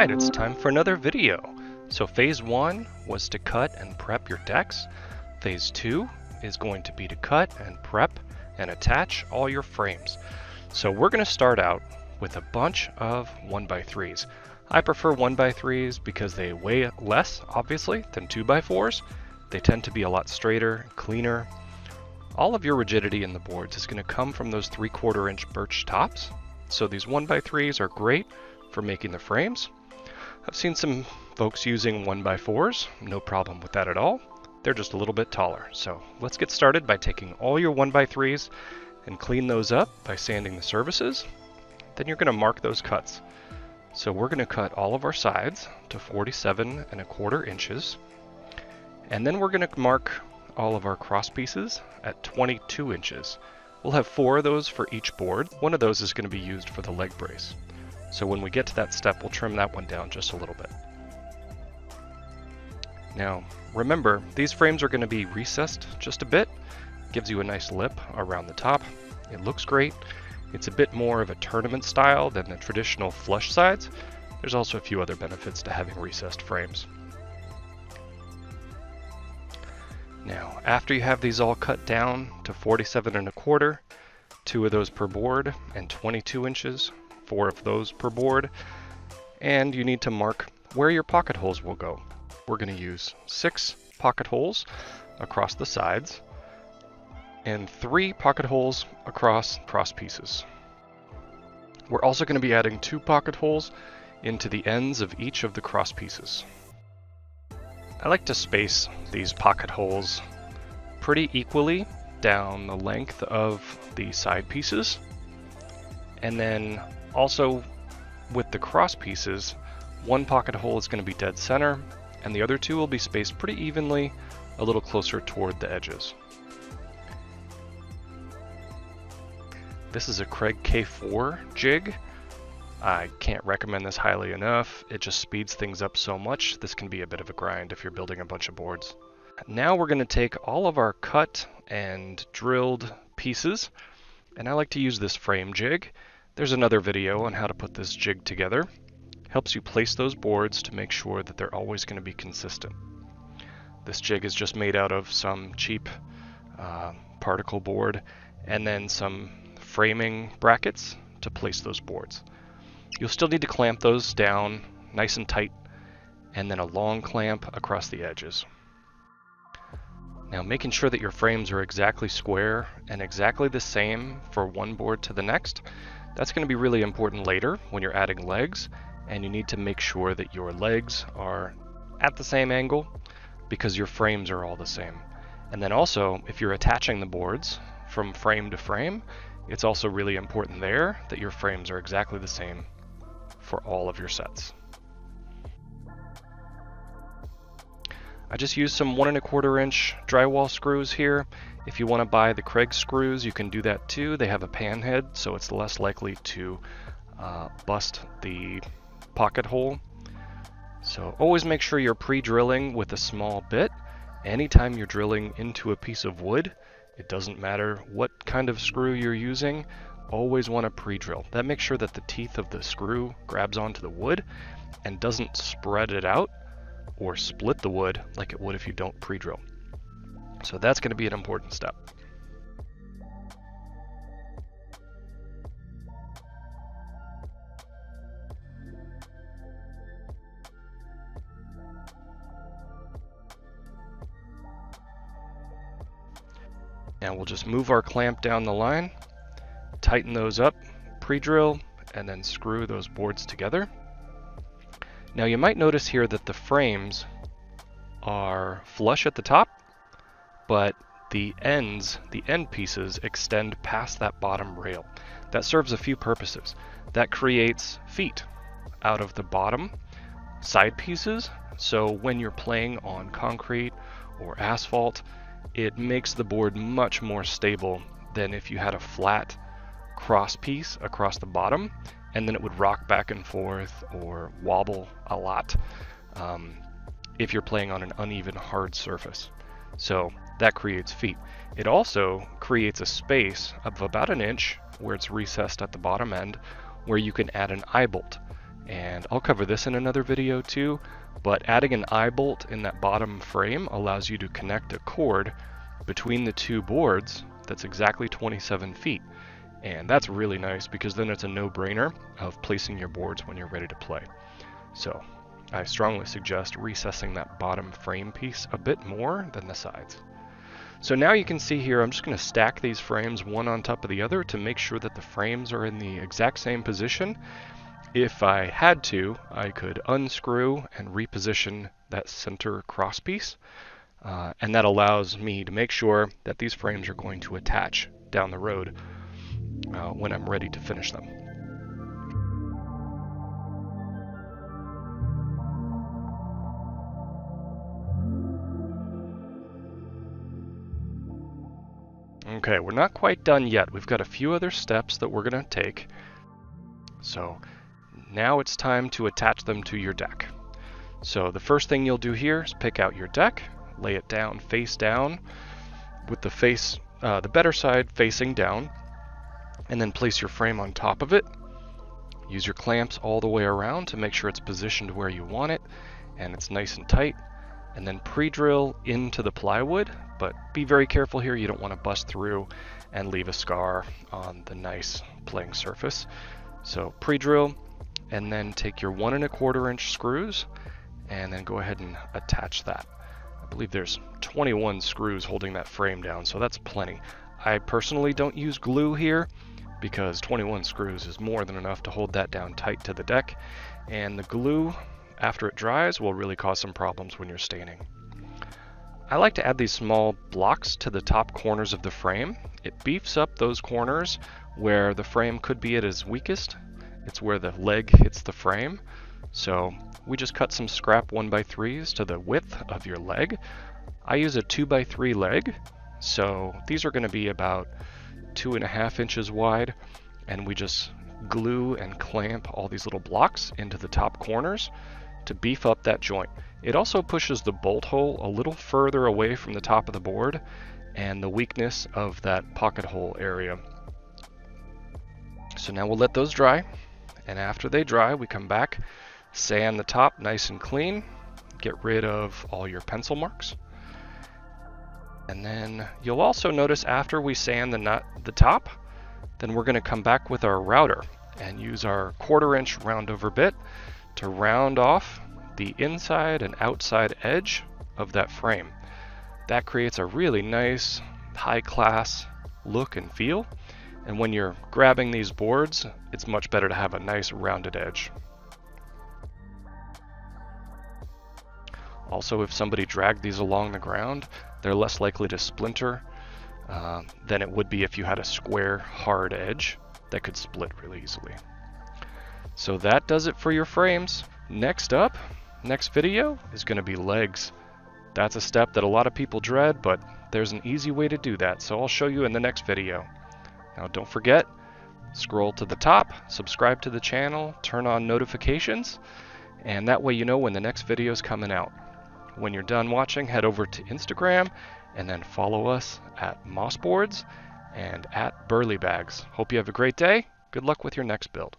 Alright, it's time for another video. So phase 1 was to cut and prep your decks. Phase 2 is going to be to cut and prep and attach all your frames. So we're going to start out with a bunch of 1x3s. I prefer 1x3s because they weigh less, obviously, than 2x4s. They tend to be a lot straighter, cleaner. All of your rigidity in the boards is going to come from those 3/4 inch birch tops. So these 1x3s are great for making the frames. I've seen some folks using 1x4s, no problem with that at all. They're just a little bit taller. So let's get started by taking all your 1x3s and clean those up by sanding the surfaces. Then you're going to mark those cuts. So we're going to cut all of our sides to 47¼ inches. And then we're going to mark all of our cross pieces at 22 inches. We'll have 4 of those for each board. One of those is going to be used for the leg brace. So when we get to that step, we'll trim that one down just a little bit. Now, remember, these frames are going to be recessed just a bit. Gives you a nice lip around the top. It looks great. It's a bit more of a tournament style than the traditional flush sides. There's also a few other benefits to having recessed frames. Now, after you have these all cut down to 47¼ 2 of those per board, and 22 inches, 4 of those per board, and you need to mark where your pocket holes will go. We're going to use 6 pocket holes across the sides and 3 pocket holes across cross pieces. We're also going to be adding 2 pocket holes into the ends of each of the cross pieces. I like to space these pocket holes pretty equally down the length of the side pieces. And then also with the cross pieces, 1 pocket hole is going to be dead center and the other 2 will be spaced pretty evenly a little closer toward the edges. This is a Kreg K-4 Jig. I can't recommend this highly enough. It just speeds things up so much. This can be a bit of a grind if you're building a bunch of boards. Now we're going to take all of our cut and drilled pieces, and I like to use this frame jig. There's another video on how to put this jig together. Helps you place those boards to make sure that they're always going to be consistent. This jig is just made out of some cheap particle board and then some framing brackets to place those boards. You'll still need to clamp those down nice and tight, and then a long clamp across the edges. Now, making sure that your frames are exactly square and exactly the same for one board to the next, that's going to be really important later when you're adding legs, and you need to make sure that your legs are at the same angle because your frames are all the same. And then also, if you're attaching the boards from frame to frame, it's also really important there that your frames are exactly the same for all of your sets. I just used some 1¼ inch drywall screws here. If you want to buy the Kreg screws, you can do that too. They have a pan head, so it's less likely to bust the pocket hole. So always make sure you're pre-drilling with a small bit. Anytime you're drilling into a piece of wood, it doesn't matter what kind of screw you're using, always want to pre-drill. That makes sure that the teeth of the screw grabs onto the wood and doesn't spread it out or split the wood like it would if you don't pre-drill. So that's going to be an important step. Now we'll just move our clamp down the line, tighten those up, pre-drill, and then screw those boards together. Now you might notice here that the frames are flush at the top, but the end pieces extend past that bottom rail. That serves a few purposes. That creates feet out of the bottom side pieces, so when you're playing on concrete or asphalt, it makes the board much more stable than if you had a flat cross piece across the bottom and then it would rock back and forth or wobble a lot if you're playing on an uneven hard surface. So that creates feet. It also creates a space of about 1 inch where it's recessed at the bottom end where you can add an eye bolt. And I'll cover this in another video too, but adding an eye bolt in that bottom frame allows you to connect a cord between the two boards that's exactly 27 feet. And that's really nice because then it's a no-brainer of placing your boards when you're ready to play. So I strongly suggest recessing that bottom frame piece a bit more than the sides. So now you can see here, I'm just going to stack these frames one on top of the other to make sure that the frames are in the exact same position. If I had to, I could unscrew and reposition that center cross piece, and that allows me to make sure that these frames are going to attach down the road when I'm ready to finish them. Okay, we're not quite done yet. We've got a few other steps that we're going to take. So now it's time to attach them to your deck. So the first thing you'll do here is pick out your deck, lay it down face down with the better side facing down, and then place your frame on top of it. Use your clamps all the way around to make sure it's positioned where you want it and it's nice and tight. And then pre-drill into the plywood, but be very careful here. You don't want to bust through and leave a scar on the nice playing surface. So pre-drill, and then take your 1 1/4 inch screws and then go ahead and attach that. I believe there's 21 screws holding that frame down, so that's plenty. I personally don't use glue here because 21 screws is more than enough to hold that down tight to the deck, and the glue, after it dries, will really cause some problems when you're staining. I like to add these small blocks to the top corners of the frame. It beefs up those corners where the frame could be at its weakest. It's where the leg hits the frame. So we just cut some scrap 1x3s to the width of your leg. I use a 2x3 leg, so these are going to be about 2.5 inches wide, and we just glue and clamp all these little blocks into the top corners to beef up that joint. It also pushes the bolt hole a little further away from the top of the board and the weakness of that pocket hole area. So now we'll let those dry, and after they dry we come back, sand the top nice and clean, get rid of all your pencil marks. And then you'll also notice after we sand the top, then we're going to come back with our router and use our 1/4 inch roundover bit to round off the inside and outside edge of that frame. That creates a really nice high class look and feel, and when you're grabbing these boards, it's much better to have a nice rounded edge. Also, if somebody dragged these along the ground, they're less likely to splinter than it would be if you had a square hard edge that could split really easily. So that does it for your frames. Next video is going to be legs. That's a step that a lot of people dread, but there's an easy way to do that, so I'll show you in the next video. Now don't forget, scroll to the top, subscribe to the channel, turn on notifications, and that way you know when the next video is coming out. When you're done watching, head over to Instagram and then follow us at Mossboards and at Burley Bags. Hope you have a great day. Good luck with your next build.